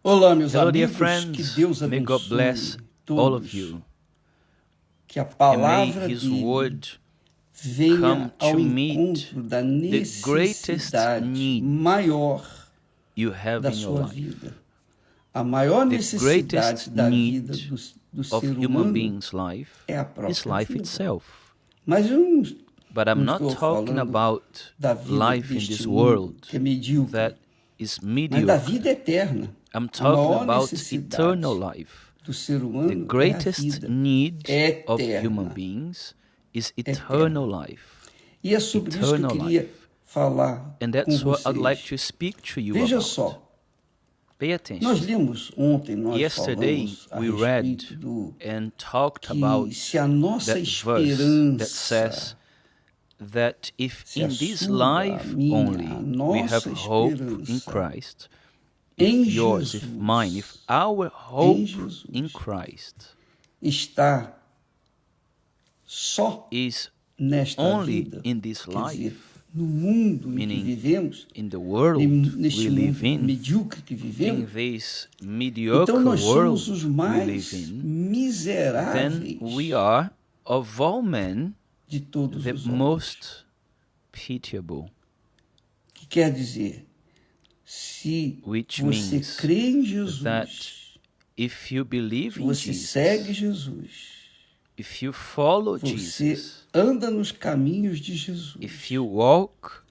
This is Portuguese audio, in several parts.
Olá, meus Hello, dear amigos, que friends. Deus May God bless abençoe all of todos, you. que a And may palavra His dele word venha come ao to meet encontro da the greatest necessidade need maior you have da in your sua life. vida. A maior The necessidade greatest da vida need do of ser human humano being's life é a is própria life vida. itself. Mas eu But I'm não not estou talking falando about da vida life in deste this mundo, world que é medíocre, that is mas da mediocre. vida eterna. I'm A talking maior about necessidade eternal life. do ser The humano é a greatest vida need of human eterna. beings is eternal life. E é sobre isso que eu Eternal queria life. falar And com that's what I'd like vocês. to speak to you Veja about. só, Pay nós attention. lemos ontem, nós Yesterday falamos a we read respeito do and talked que about se a nossa that verse that esperança, says that if se a in this sua, a life minha, only a we have nossa hope in esperança Christ, em if yours, if Jesus, mine, if our em hope Jesus, in Christ está só is nesta only vida, in this quer dizer, life, no mundo em que meaning vivemos, in the world neste we live mundo in, medíocre que in vivemos, this então mediocre nós world somos os we live mais in, miseráveis then we are, of all men, de todos the os homens. most pitiable, Que quer dizer, se which você means crê em Jesus, that if you believe se in você segue Jesus, Jesus, if you follow você Jesus, anda nos caminhos de Jesus, if you walk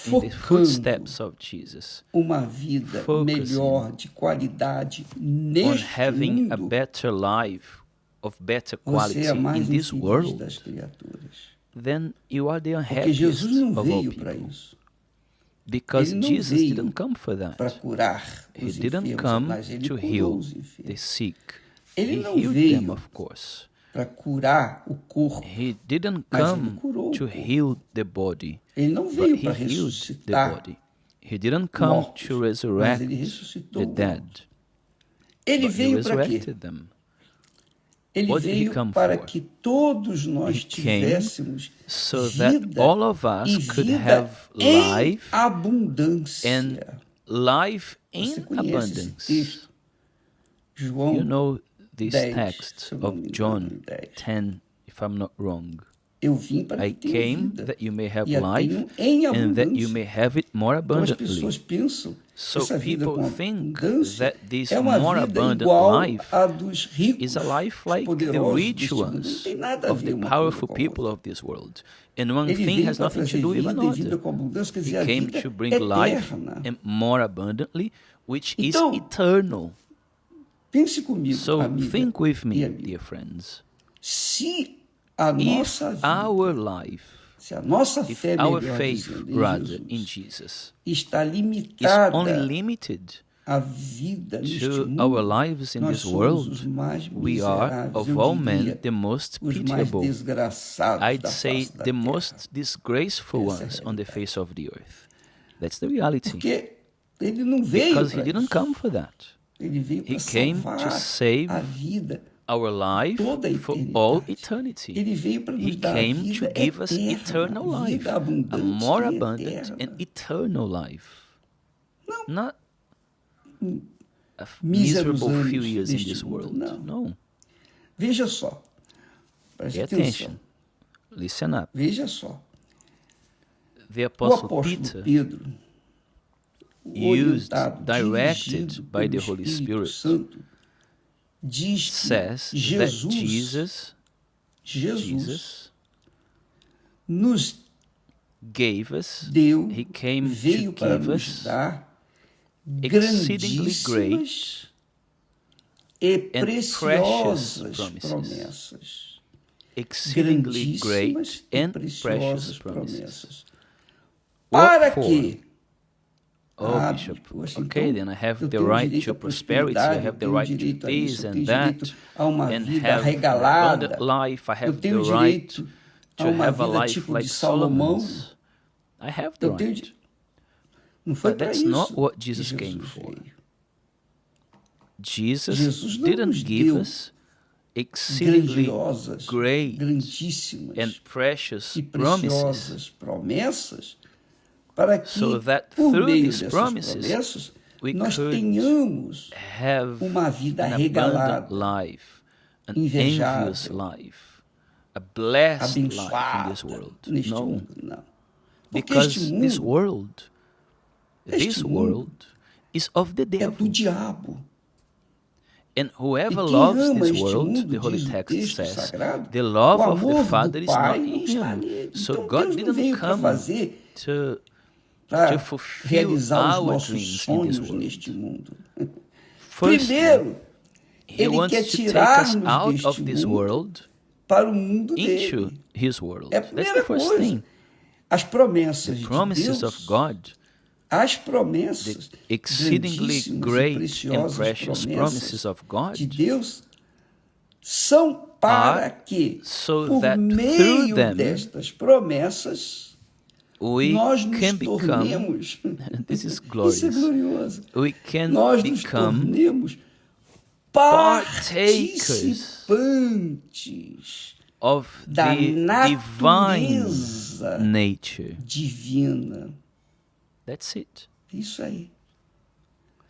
in the focando footsteps of Jesus, uma vida focusing melhor, de qualidade on neste having a mundo, better life of better você quality é a mais in this infeliz world, das criaturas. then you are the Porque Jesus unhappiest não of all veio para people. isso. Because Ele não Jesus veio didn't come for para that. curar He os didn't enfermos, come mas ele to curou heal os the enfermos. sick. Ele He não healed them, veio of course. para curar o corpo, He didn't mas ele come curou o to corpo. heal the body, Ele não but veio he para healed the ressuscitar body. He didn't come mortos, to mas resurrect ele ressuscitou the os dead, mortos. Ele but he veio para quê? resurrected them. Ele What did he veio come para for? que todos nós He came tivéssemos so that vida all of e us could vida have em life abundância. and life Você in conhece esse abundance. texto? João You know this 10, text se eu não of me engano, John 10. 10, if I'm not wrong. Eu vim para I que tenham came vida that you may have e a life tenham em and that you abundância. may have it more Então as abundantly. pessoas pensam que So essa vida people com think abundância that this é uma more vida abundant igual life à dos ricos, is a life dos like the poderosos rich deste mundo. Não ones tem nada a of ver the uma coisa powerful com a people outra. of this world. And one Ele thing veio has para nothing to trazer do with vida e vida another. com abundância, quer He dizer, a came vida to bring life eterna. and more abundantly, which is Então, eternal. pense comigo, So amiga think with e me, amigo. dear friends. Se a If nossa vida, our life, se a nossa if fé, our melhor faith, dizendo, rather, em in Jesus, Jesus, está is only limitada limited à vida neste to mundo, our lives in nós this somos world, os mais we are, miseráveis, of eu all diria, men, the most os mais pitiable. desgraçados I'd da say face da the terra. most disgraceful Essa é a ones on the realidade. face of the earth. That's the reality. Porque ele não veio Because he para didn't isso. come for that. Ele veio He para came to salvar save a vida, our life toda a for all eternidade. eternity. Ele veio para He nos dar a came vida to give us eterna, eternal life, vida a abundante more e abundant eterna. and eternal life. Not a Míseros miserable few anos years in deste this mundo, world. não. No. Veja só, preste Pay atenção, attention. Listen up. veja só. The O Apostle apóstolo Peter, Pedro, used, orientado, directed dirigido by pelo the Holy Espírito Spirit, Santo, diz says que that Jesus Jesus nos gave us, deu, he came veio to para give nos us dar exceedingly grandíssimas e and precious preciosas promises. promessas. exceedingly great Grandíssimas e and precious preciosas promises. promessas. What Para for? que? Oh, Ah, Bishop, poxa, okay, então, then I have eu the tenho right direito to à prosperity, I prosperidade, have the eu tenho right to direito a this isso, eu and tenho that, direito a uma and vida have an regalada, abundant life, I eu have the tenho right direito a to uma have a vida life tipo like de Salomão. Solomon's. I have the Eu tenho right. Não foi But para that's isso not what que Jesus came for. veio. Jesus não didn't nos give deu us exceedingly grandiosas, great grandíssimas and precious e promises, preciosas promessas para que, so that por through meio these dessas promises, promessas, we nós could tenhamos have uma vida an abundant regalada, life, an invejável, envious life, a blessed life in abençoada this world. neste No, mundo, não. Porque este because this mundo world, Este mundo is of the é do devil. diabo. And E whoever quem loves ama this este world, mundo, the Holy diz o text texto says, sagrado, the love o of the amor Father do is not Pai in não está him. nele. So Então God Deus não didn't veio para come fazer, to para fulfill realizar os our nossos dreams in this sonhos world. neste mundo. Firstly, Primeiro, He Ele wants quer to take us tirar-nos out deste of this mundo world para o mundo into dele. His world. É a That's primeira the first coisa. thing. As promessas The de promises Deus, of God, as promessas, the exceedingly grandíssimas e great and preciosas precious promises promessas of God, de Deus, são para que, so por that through meio them destas promessas, we nós nos can become, tornemos, this is isso é glorious, glorioso, we can nós nos become tornemos partakers participantes of da the divine natureza nature. divina. That's it. Isso aí.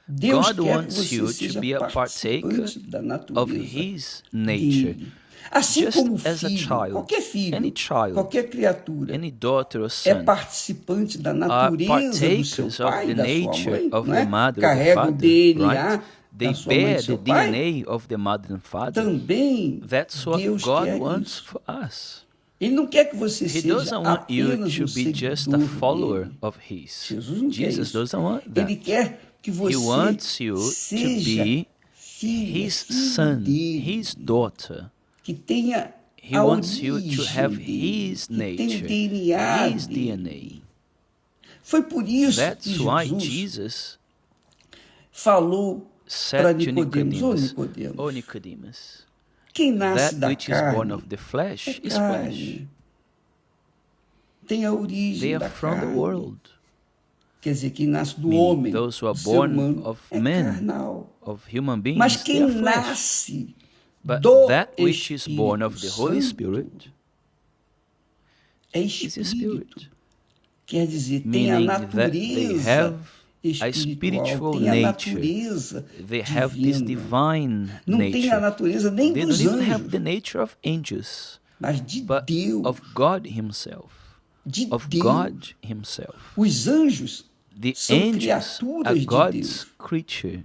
Deus God quer que wants você you to seja be a partaker participante da of natureza His nature. dele. Assim Just como as a filho, child, qualquer filho, any child, qualquer criatura any daughter or é son participante da are natureza do seu partakers of pai the e da sua nature mãe, of não the é? mother or the Carrega o father, DNA right? They da sua mãe e bear do the seu pai. DNA of the mother and father. Também That's what Deus God quer wants isso. for us. Ele não quer que você He seja doesn't want you apenas to um be just a seguidor follower dele. of His. Jesus não quer Jesus isso. doesn't want Ele that. quer que He você wants you to seja be filha, His filho son, dele, His daughter. que tenha He a wants you to origem have dele, His que tenha o nature, DNA His dele. DNA. Foi por isso que That's why Jesus Jesus falou para said to Nicodemos, ô Nicodemus, Nicodemos, "O Nicodemus, quem nasce that da which is born carne of the flesh é is flesh. carne, tem a They origem are da from the carne. world, Quer dizer, quem nasce do meaning homem, those who are do ser born humano, of é men, carnal. of human Mas beings, they quem are flesh. nasce But do that which is born of Espírito the Holy Santo Spirit é is the espírito. Spirit, Quer dizer, tem a meaning that they natureza have a espiritual, spiritual tem a nature. natureza They have this divina. divine Não tem a nature. natureza nem They dos don't even have anjos, the nature of angels, mas de but Deus. of God Himself. De Of Deus. God Himself. Os anjos The são angels are criaturas de God's Deus. creature.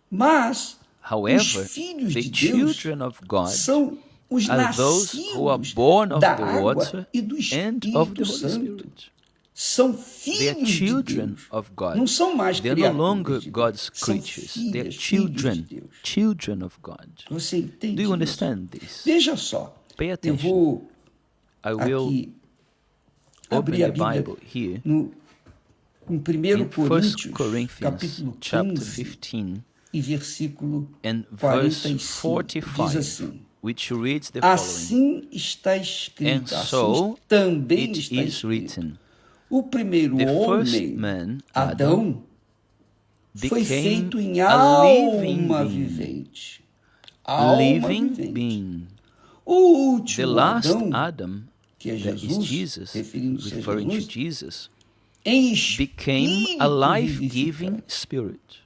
Mas However, os filhos the de Deus children of God são os are those who are nascidos born of da the água water e do and of the Espírito Holy Santo. Spirit. São They are filhos de children Deus. of God. Não são mais They are no criaturas longer de Deus. God's São creatures. They are filhas, filhos de children, Deus. children of God. Você entende Do you isso? understand this? Veja só. Pay Eu attention. vou I will aqui open abrir a the Bíblia Bible here em 1 in 1 Coríntios, Corinthians capítulo chapter 15 15 e versículo and verse 45. Diz 45, assim: which reads the following. Assim está And escrito, so assim também it está is escrito. written, O primeiro the first homem, man, Adão, foi became feito em a living alma being. vivente. Alma Living vivente. being. O The último last Adão, Adam, que é that is Jesus, Jesus, referindo-se a referring to Jesus, Jesus, em became espírito a life-giving vivificante. spirit.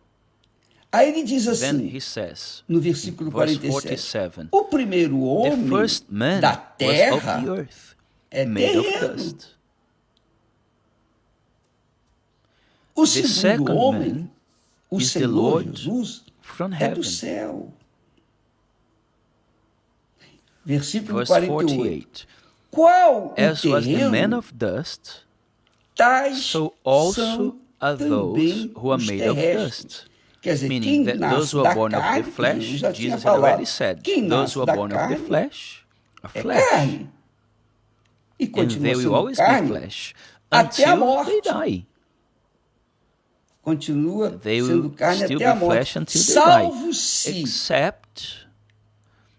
Aí ele diz Then assim, he says, no versículo verse 47, 47, o primeiro the homem first man da was of terra the earth, é made of terreno. dust. O The segundo second homem, man o is the Senhor Lord Jesus, from é heaven. do céu. Versículo Verse 48. 48, Qual o as was the man terreno, of dust, tais so also são are those também who are os made of terrestres. dust. Quer dizer, Meaning quem that nasce those who are da born of the carne, flesh, Jesus já tinha Jesus had already falado, said, quem those nasce who are da born of the carne flesh are é flesh. carne. E And continua they will sendo always be carne flesh até a until morte. they die. Continua They sendo will carne still até a be morte. flesh until they die. Salvo se Except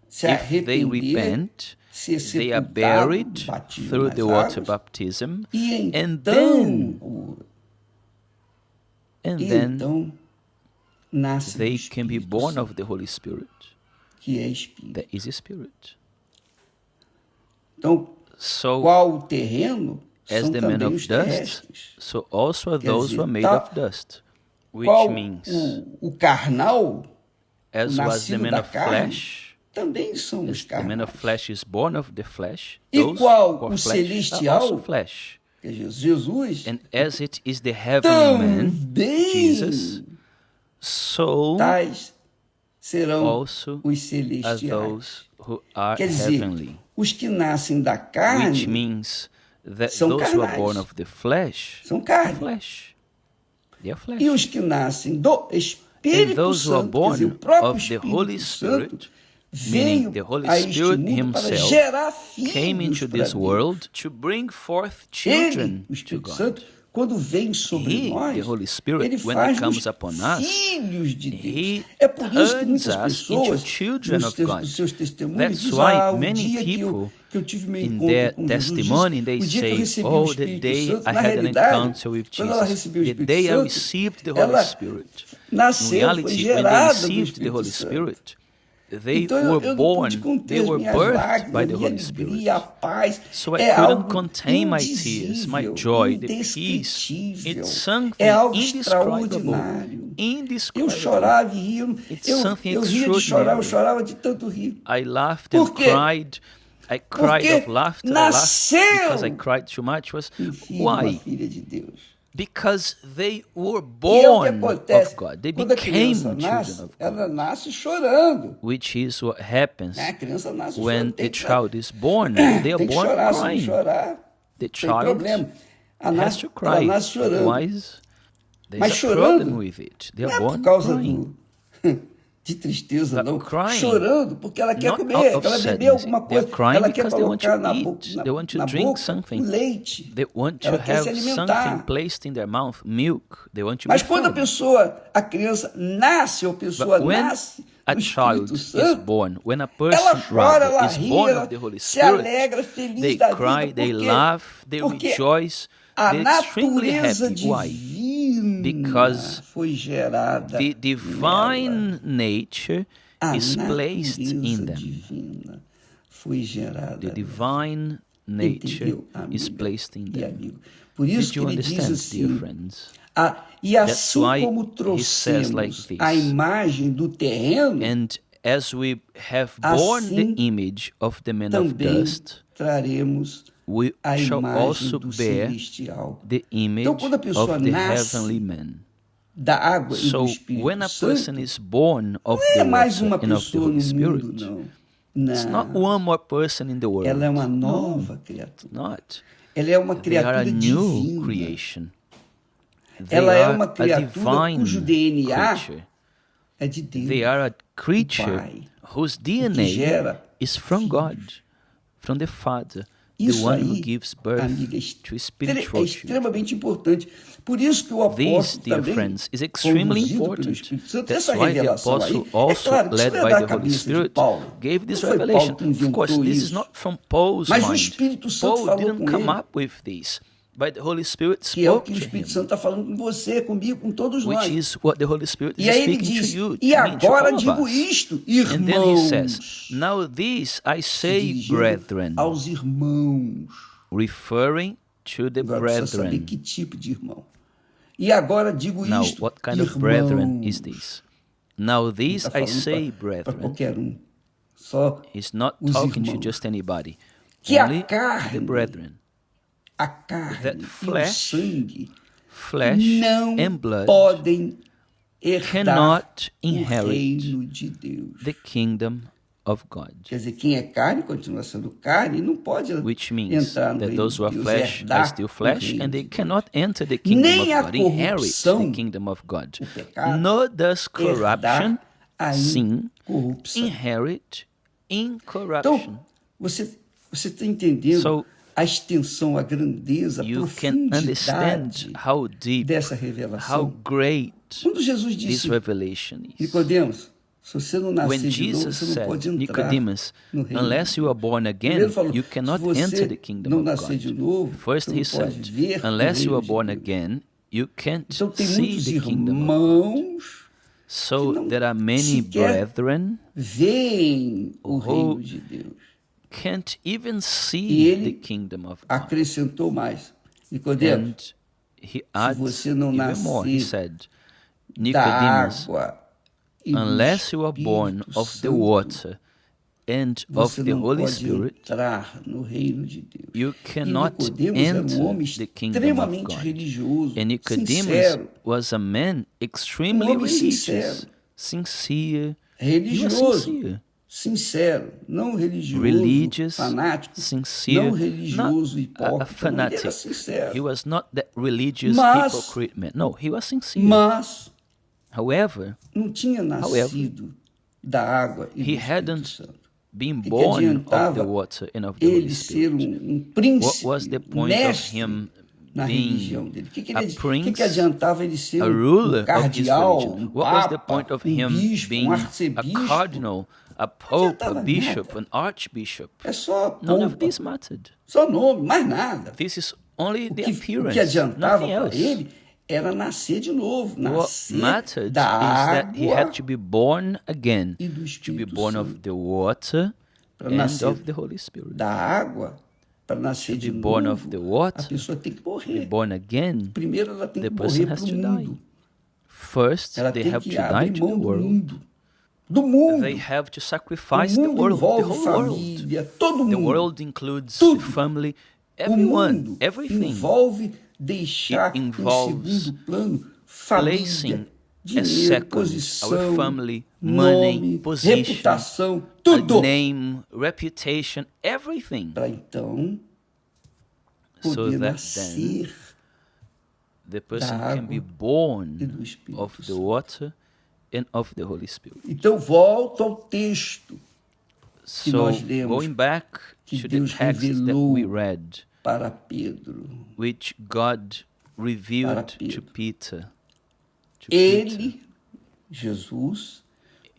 se if they arrepender, repent, ser they are sepultado, buried batido through nas the water águas, baptism, e and then então nasce they do can be Espírito born Santo, of the Holy Spirit. que é Espírito. That is a spirit. Então, So, qual o terreno as são the man também of os dust, terrestres. so also are Quer those who dizer, are made of dust. which qual means, o carnal, o as was the nascido man da of carne, flesh, também são os as the man of carnais. flesh is born of the flesh, E those qual who are o flesh are celestial, also flesh. que é Jesus, And as it is the heavenly man, Jesus, também so tais serão also os are celestiais. those who are Quer dizer, heavenly. os que nascem da Which carne means that são those who are carnais. born of the flesh são are carne. flesh. They are flesh. E os que nascem do And Espírito those who are Santo, quer dizer, o born próprio of the Espírito Holy Santo, Spirit, veio meaning the Holy a este Spirit mundo para himself, gerar came filhos into para this Deus. world to bring forth Ele, children o to Espírito God. Santo, quando vem sobre He, nós, the Holy Spirit, ele when he faz-nos comes upon us, filhos de Deus. he É por isso que turns muitas us into pessoas, children of God. nos seus testemunhos, That's dizem, why o many dia people que eu tive meu in encontro their com Jesus, testimony, they o dia que eu say, recebi o oh, the Espírito day Santo, I na had an realidade, encounter with quando ela Jesus, recebeu o the Espírito day I Santo, received the Holy ela Spirit. In nasceu, foi reality, when they gerada do received the Espírito Holy Santo. Spirit, they Então were eu não born, pude conter they as were minhas birthed by lágrimas, the minha Holy Spirit. alegria, a paz. So I É couldn't algo contain my tears, my indizível, joy, the peace. indescritível. It's É something algo indescribable. extraordinário. Eu Indescribable. chorava e ria. It's Eu something ria de chorar, eu extraordinary. chorava de tanto rir. I laughed Por and quê? cried. I cried Porque of laughter. I laughed because I nasceu cried too much. um filho, uma Why? filha de Deus. Because they were E é o que born acontece. of God. They Quando a became criança children nasce, of ela God. nasce chorando. Which is what happens A criança nasce when chorando. a child is born. They are Tem que born chorar, se não crying. chorar, The tem child problema. has to Ela cry. nasce chorando. Otherwise, there's Mas a chorando problem with it. They não are é por born causa crying. de tristeza, But não. crying, Chorando porque ela quer not comer, out of ela beber sadness. alguma They are coisa, crying ela quer because they want to colocar na eat. They want to na drink boca something. leite. They want to Ela quer se have something alimentar. placed in their mouth, milk. They want to Mas be quando fed. a criança nasce, ou a pessoa But when nasce a do child Espírito is Santo, born, when a ela person chora, rather ela is ri, born ela of the Holy se Spirit, alegra, feliz they da cry, vida. they Por quê? laugh, they Porque rejoice, a they're extremely natureza happy. Why? divina Because foi gerada the nela. divine nature A is placed in natureza them. divina foi gerada The nela. divine nature Entendeu, is amiga placed in e them. amigo? Por isso Did que you ele diz understand, dear assim, friends? e That's assim why como he says like trouxemos this. a imagem do terreno, And as we have borne the assim image of the man of também dust, traremos we a shall imagem also do bear celestial. the image Então, quando a pessoa of the nasce heavenly man. da água e do So Espírito when a Santo, person is born of não é the mais water uma and of the pessoa Holy no Spirit, mundo, não. it's not Não. one more person in the world. Ela é uma No, nova criatura. not. Ela é uma They are a criatura new divina. creation. They Ela é are uma a criatura cujo divine DNA creature. é de Deus. They are a creature Pai. whose que DNA gera is from filhos. God, from the Father, the Isso one who aí, gives birth amiga, to é spiritual children. extremamente importante. Por isso que o This, apóstolo dear também, friends, is extremely conduzido pelo important. Espírito Santo, That's essa why the revelação aí, apostle é also, claro que isso led não é by da the Holy cabeça de Spirit, Paulo. gave this Não foi Paulo revelation. que Of course, inventou this is isso. not from Paul's Mas o mind. Espírito Santo Paul falou didn't com come ele. up with this, but the Holy Spirit Que é o spoke que o to Espírito him, Santo está falando com você, comigo, com todos nós. which is what the Holy Spirit is E aí ele speaking diz, to you, e to me, to agora all of digo us. isto, And then he says, irmãos, now this I se say, dirigindo brethren, aos irmãos. referring to the Agora precisa saber brethren. que tipo de irmão. E agora digo Now, isto, what kind of irmãos. brethren is this? Now this Tá I falando say, para brethren. qualquer um. Só He's not os talking to irmãos. just anybody, Que a only to the carne, brethren. a carne That e o flesh, sangue Flesh não and blood podem herdar cannot o inherit reino de Deus. the kingdom of God. Quer dizer, quem é carne continua sendo carne e não pode Which means entrar no that reino those de who are Deus, flesh herdar are still o flesh, reino and de they Deus. cannot enter the kingdom Nem of a God, inherit corrupção, the kingdom of God. o pecado, Nor does corruption, herdar a sin, incorrupção. inherit Então, incorruption. você está entendendo So, a extensão, a grandeza, a you can understand profundidade how deep, dessa how revelação. great Quando Jesus this disse, revelation is. Nicodemos, se você não When nascer de novo, Jesus você não said, pode entrar Nicodemus, no reino. unless you are born again, Primeiro falou, you se cannot você enter the kingdom não of nascer de God. novo, First você he não pode said, ver o unless you reino are de born Deus. again, you can't Então tem see muitos the kingdom of God. irmãos So que não there are many sequer brethren veem o who reino de Deus. can't even E see ele the kingdom of God. acrescentou mais. Nicodemos, And he adds você não even more. He nascer said, Nicodemus, água e do unless you are born Espírito of the Santo, water and of você the não Holy pode Spirit, entrar no reino de Deus. you E cannot Nicodemos era um homem enter the kingdom of extremamente God. religioso, And Nicodemus sincero, was a man extremely homem religious, sincere. He was religioso, sincere. sincero, não religioso, Religious, fanático, não sincere, religioso, not a hipócrita, não, ele era fanatic. He sincero. was not that religious Mas- hypocrite man. No, he was sincere. Mas However, não tinha nascido da água e do he Espírito hadn't Santo. being que born of adiantava the water and of the Holy Ele ser Spirit. um What príncipe, was the point of mestre him na being religião dele? O que, a prince, adiantava ele ser a ruler um of his cardeal, religion? um What was the papa, point of um him bispo, being um a arcebispo? cardinal, a pope, a adiantava bishop, nada. an archbishop? É só None of pompa, this mattered. só nome, mais nada. This is only the O que appearance, adiantava nothing para else. ele era nascer de novo, What nascer mattered da is that he água had to be born again, e do to be Espírito born of Santo. the water Para and nascer of the Holy Spirit. da água, para nascer To de be born novo, of the a water, pessoa tem que to be morrer. born again, Primeiro ela tem the que person morrer has para o to die. mundo. First, Ela they tem have que to die abrir to the mão do world. mundo. Do mundo. They have to O sacrifice the mundo world, the envolve whole world. família, todo The mundo. world includes Tudo. the family, O everyone, mundo everything. envolve deixar It em involves segundo plano família, Placing as dinheiro, second posição, our family, money, nome, position, reputação, a tudo. name, reputation, everything. Para então So poder that nascer The person da can be água e born do Espírito of the Santo. water and of the Holy Spirit. Então volto ao texto So, nós lemos, going back que to the Deus text that revelou we read, para Pedro. which God revealed Para to Peter. Ele, Jesus,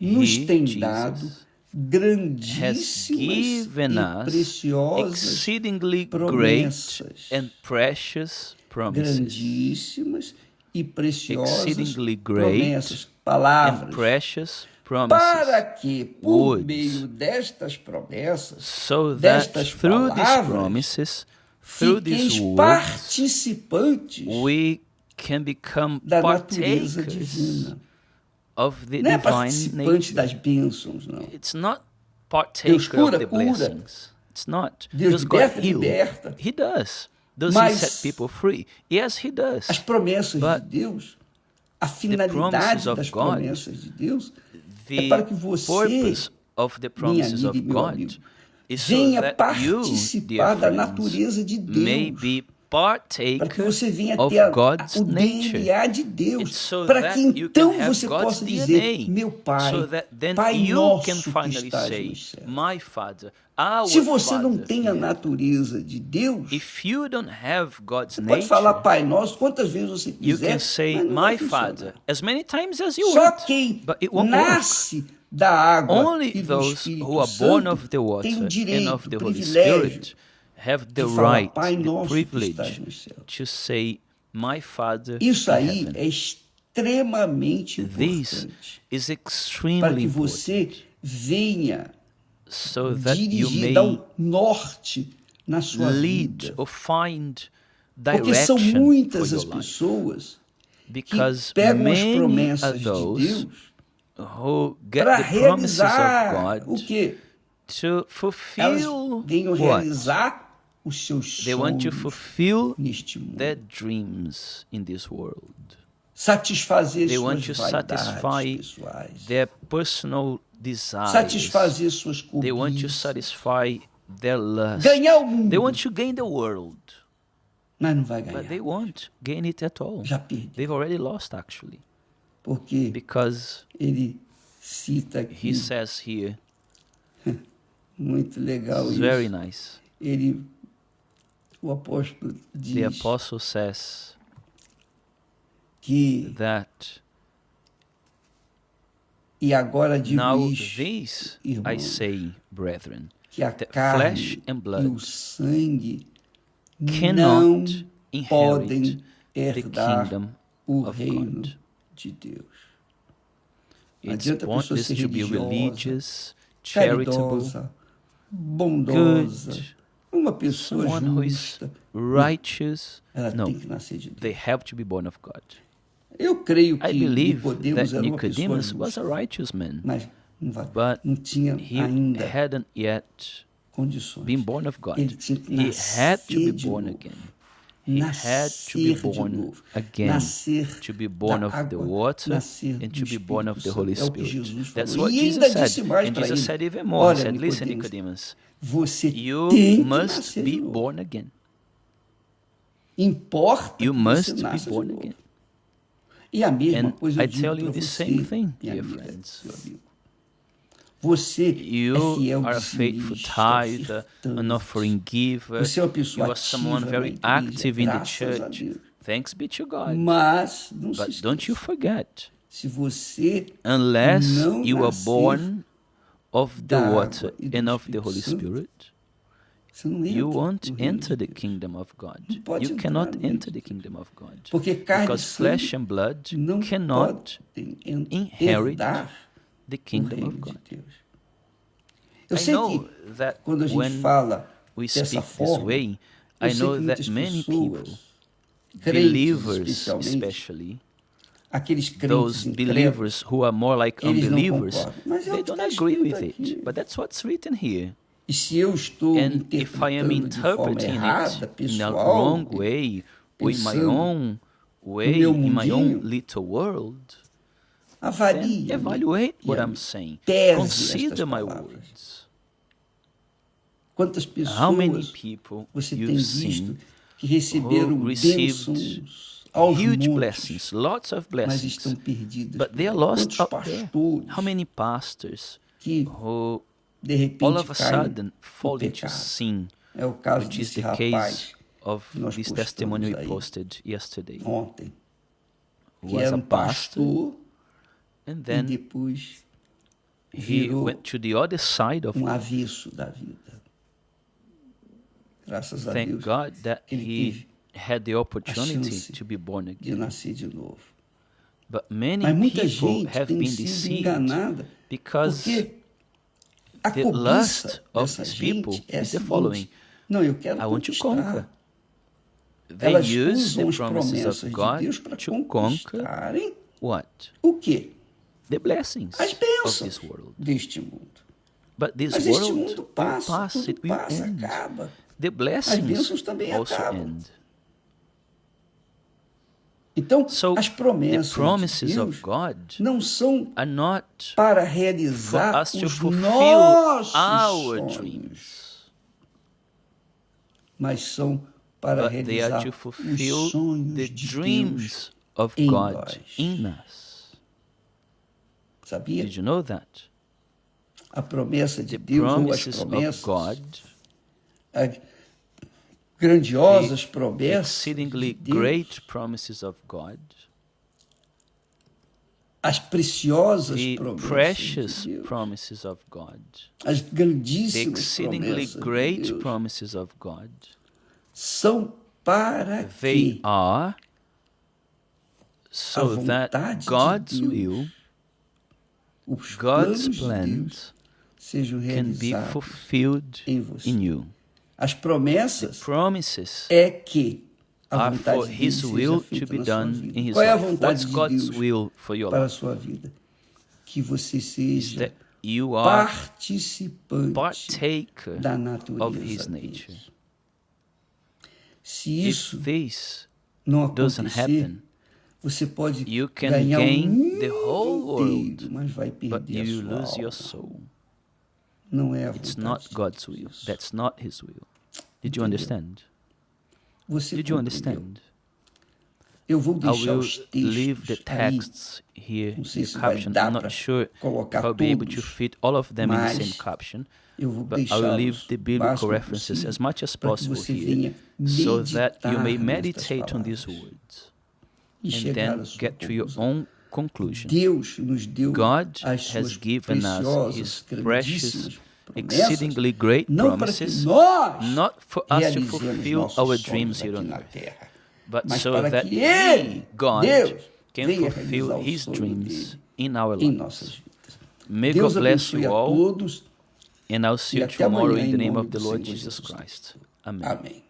nos He, tem Jesus, dado has grandíssimas given e us preciosas exceedingly great promessas. and precious promises. Grandíssimas e preciosas Exceedingly great promessas, And palavras, precious para promises. que, por words. meio destas promessas, So that destas through these palavras, promises, through these fiqueis words, participantes we can become da natureza partakers divina. of the Não é divine participante nature. das bênçãos, não. It's not Deus partaker cura, of the cura. blessings. It's not. Deus Does God liberta, heal? liberta. He does. Does Mas he set people free? Yes, he does. As promessas But de Deus, a promises finalidade of das God, promessas de Deus The é para que você, purpose of the promises amiga of e meu God amigo, is so venha that you, participar dear da friends, natureza de may Deus. be Para que partaker você venha of ter God's o nature. DNA de It's Deus. so Para that que you então can have você God's possa DNA. dizer, meu Pai, So that then Pai you nosso can que finally estás say, nos céus. my Father, our Se você não Father. tem a natureza de Deus, If you don't have God's você pode falar nature, Pai Nosso quantas vezes você you quiser, can say, mas não vai my funcionar. Father, as many times as you Só want, quem but it won't work. nasce da água Only e do those Espírito who are born Santo of the water tem o and direito, of the o Holy privilégio Spirit have the de falar, right, Pai the Nosso que estás privilege nos céus. to say, my Father Isso in aí heaven. é extremamente This importante is para extremely que important você venha so that you dirigir, may dar um norte na sua lead vida. or find Porque são direction for muitas your as life. pessoas que Because pegam as many are promessas de those Deus who get para the promises of realizar o God quê? to Elas fulfill venham what? realizar os seus They want to sonhos fulfill neste mundo. their dreams in this world. Satisfazer They suas want to vaidades satisfy pessoais. their personal desires. Satisfazer suas They want to cobiças. satisfy their lust. Ganhar o mundo. They want to gain the world, Mas não vai but they ganhar. won't gain it at all. Já perdeu. They've already lost, actually, Porque because ele cita aqui, he says here, muito legal it's isso. very nice. O apóstolo The diz apostle says que, that e agora digo now isto, this I irmãos, say, brethren, que a that carne flesh and e o blood sangue não cannot podem inherit the herdar kingdom o of reino God. de Deus. It's Adianta a pessoa pointless ser to be religiosa, religious, charitable, caridosa, bondosa, good, uma pessoa someone who is justa. righteous. Ela No, tem que nascer de Deus. they have to be born of God. Eu creio I que believe Nicodemos that era uma pessoa Nicodemus was justa, a righteous man, mas but não tinha he ainda hadn't yet condições. been born of God. Ele tinha que He had to be nascer de born novo. again. He had to be Nascer de born novo. again, Nascer to be born da of the água, water nascer and do to be born of the Holy Espírito Santo. É o que Spirit. Jesus That's falou. what E Jesus ainda disse said. mais And para Jesus ele, said even more. He olha, said, listen, Nicodemus, Nicodemus, você you tem que must nascer be de novo. born again. Importa You que você must be nasça de born novo. again. E a mesma And coisa eu I digo tell para you the você, same thing, minha dear amiga, friends. meu amigo. Você é You fiel are a faithful dizimista, tither, an ofertante. offering giver. Você é uma You pessoa are someone ativa na very igreja, active in the graças a church. Deus. Thanks be to God. Mas não se But don't you esqueça, forget, se você unless não you are nascer born of the da water água e do and of the Espírito Holy Santo, Spirit, você não entra you won't no reino enter de the Deus. kingdom of God. Não pode You entrar cannot no reino enter de the Deus. kingdom of God. Porque carne e Because flesh sangue and blood não cannot podem inherit herdar the o kingdom reino of de God. Deus. Eu I sei know que that quando a gente when fala we dessa speak this forma, way, eu I sei know que that muitas many people, pessoas, crentes believers especialmente, especially, aqueles crentes those incrédulos, believers who are more like eles não unbelievers, concordam. Mas é they o que don't está agree escrito with it. aqui. But that's what's written here. E se eu estou And if I am interpretando de forma interpreting errada, it in a pessoal, wrong way, or in my pensando own way, meu in my own mundinho, little world, then avalie evaluate e what I'm saying. pese Consider estas my palavras. words. Quantas How many pessoas people você tem you've visto seen que receberam who received bênçãos aos huge montes, blessings, lots of mas blessings, estão perdidas? but they are por aí? lost Quantos out there? pastores How many pastors que who de repente all of a caem sudden no fall into pecado? sin, É o caso which is desse the rapaz case of que nós this postamos testimony we aí posted yesterday, ontem, who que was era a um pastor, pastor and e then depois he virou went to the other side of avesso da vida. Graças a Thank Deus God that ele he teve had the opportunity chance to be born de again. nascer de novo. But many Mas muita people gente have tem been sido deceived enganada because porque a the cobiça lust of dessa these gente people é a is the seguinte: following. não, eu quero I want to conquistar. conquer. They Elas use the usam as promises promessas of de God Deus para to conquer conquistarem what? o quê? The blessings As of bênçãos this world. deste mundo. But this Mas este world mundo will passa, pass, tudo it will passa, end. acaba. The As blessings bênçãos também also acabam. end. Então, So as the promessas promises de of Deus God não são are not para for realizar us to os fulfill nossos our sonhos, dreams, mas são para but they are realizar to os fulfill sonhos the de Deus dreams of em God nós. in us. Sabia? Did you know that? A promessa de The Deus ou as promises of promessas, God, as grandiosas the promessas exceedingly de Deus, great promises of God, as preciosas the promessas precious de Deus, promises of God, as the grandíssimas exceedingly promessas de great Deus promises of God, são para they que are a so that vontade God's de Deus, will, os God's planos de Deus plans sejam can be realizados fulfilled em você. in you. As The promessas promises é que a are vontade for de Deus His seja will to feita be na sua done vida. in His Qual é a life. vontade What's de God's Deus will for your para a life? sua vida? Que você Is seja that you are participante partaker da of natureza His dele. nature. Se isso If this não doesn't acontecer, happen, você pode you can ganhar o gain the mundo whole world, inteiro, mas vai but perder a you sua lose your alma. soul. Não é a It's vontade not de God's Deus will. isso. That's not His will. Did you Entendeu? understand? Você Did you compreendeu? understand? Eu vou I deixar will os leave the textos aí. texts here Não in sei the se vai caption. dar I'm para not sure colocar if I'll be able to todos, fit all of them in the same mas caption, eu vou but I will leave deixá-los the o biblical máximo references possível as much as para que possible você here, venha so that you may meditar meditate on these palavras words e and chegar then à sua get to your conclusão. own conclusion. Deus nos deu God as suas has given us preciosas, His precious, grandíssimas promessas, exceedingly great não para que promises, nós not for us to realizemos fulfill nossos our sonhos dreams here aqui on na earth, terra, but mas so para that que Ele, God, Deus, can venha fulfill realizar o His sonho dreams dele in our em nossas lives. vidas. May Deus God bless abençoe you a all, todos and I'll see e you até tomorrow amanhã in em the name nome of the do Lord Senhor Jesus Jesus Christ. Cristo. Amen. Amém.